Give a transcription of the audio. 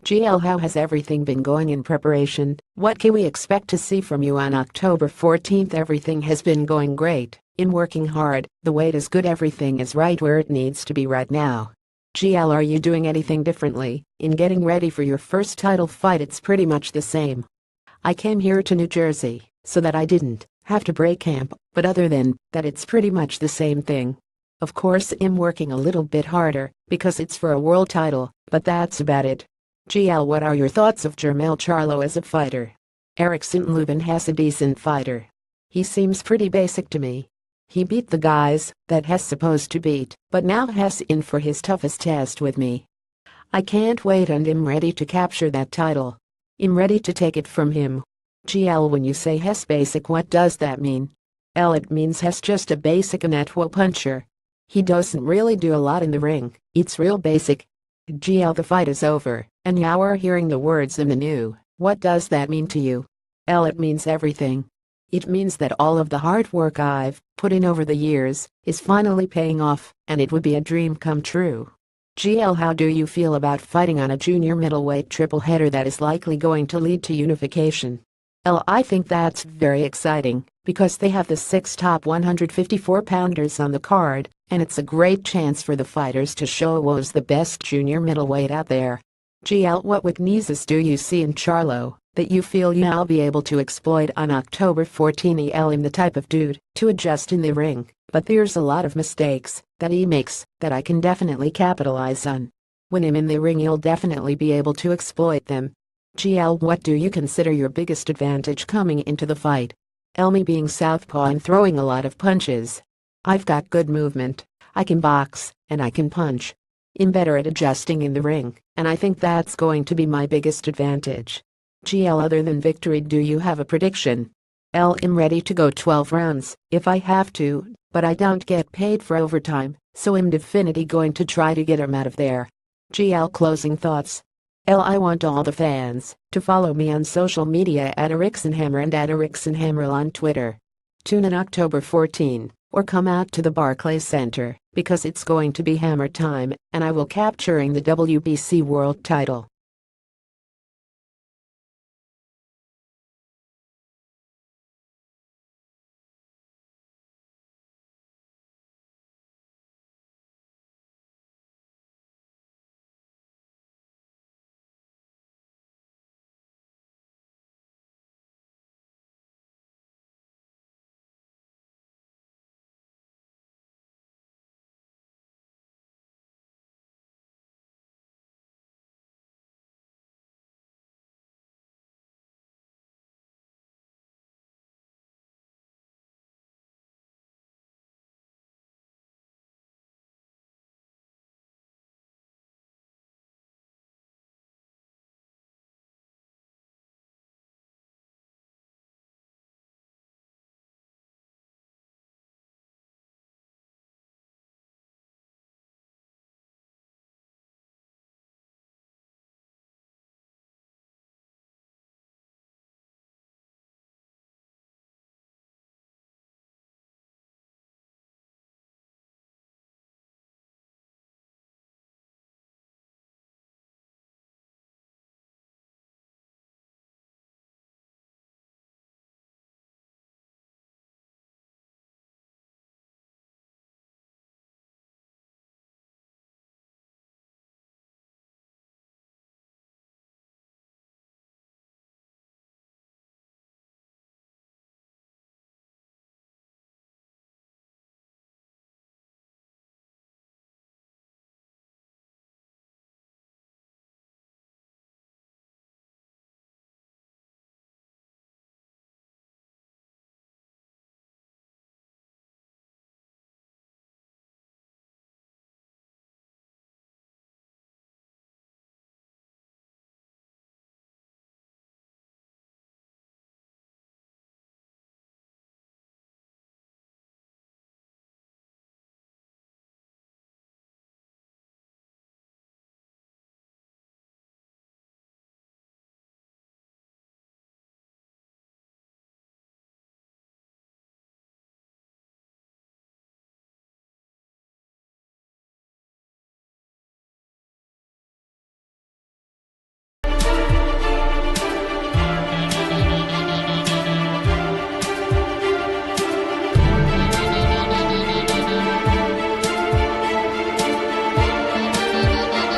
GL, how has everything been going in preparation? What can we expect to see from you on October 14th? Everything has been going great, in working hard, the weight is good, everything is right where it needs to be right now. GL, are you doing anything differently in getting ready for your first title fight? It's pretty much the same. I came here to New Jersey so that I didn't have to break camp, but other than that it's pretty much the same thing. Of course I'm working a little bit harder because it's for a world title, but that's about it. GL, what are your thoughts of Jermell Charlo as a fighter? Erickson Lubin has a decent fighter. He seems pretty basic to me. He beat the guys that Hess supposed to beat, but now Hess in for his toughest test with me. I can't wait and I'm ready to capture that title. I'm ready to take it from him. GL, when you say Hess basic, what does that mean? L, it means Hess just a basic netwo puncher. He doesn't really do a lot in the ring, it's real basic. GL, the fight is over, and now we're hearing the words in the new. What does that mean to you? L, it means everything. It means that all of the hard work I've put in over the years is finally paying off, and it would be a dream come true. GL, how do you feel about fighting on a junior middleweight triple header that is likely going to lead to unification? L, I think that's very exciting, because they have the 6 top 154-pounders on the card, and it's a great chance for the fighters to show who's the best junior middleweight out there. GL, what weaknesses do you see in Charlo that you feel you'll be able to exploit on October 14? EL, I'm the type of dude to adjust in the ring, but there's a lot of mistakes that he makes that I can definitely capitalize on. When I'm in the ring, you'll definitely be able to exploit them. GL, what do you consider your biggest advantage coming into the fight? L, me being southpaw and throwing a lot of punches. I've got good movement, I can box, and I can punch. I'm better at adjusting in the ring, and I think that's going to be my biggest advantage. GL, other than victory, do you have a prediction? L, I'm ready to go 12 rounds if I have to, but I don't get paid for overtime, so I'm definitely going to try to get him out of there. GL, closing thoughts. L, I want all the fans to follow me on social media at EricksonHammer and at EricksonHammer on Twitter. Tune in October 14, or come out to the Barclays Center, because it's going to be hammer time, and I will capturing the WBC world title.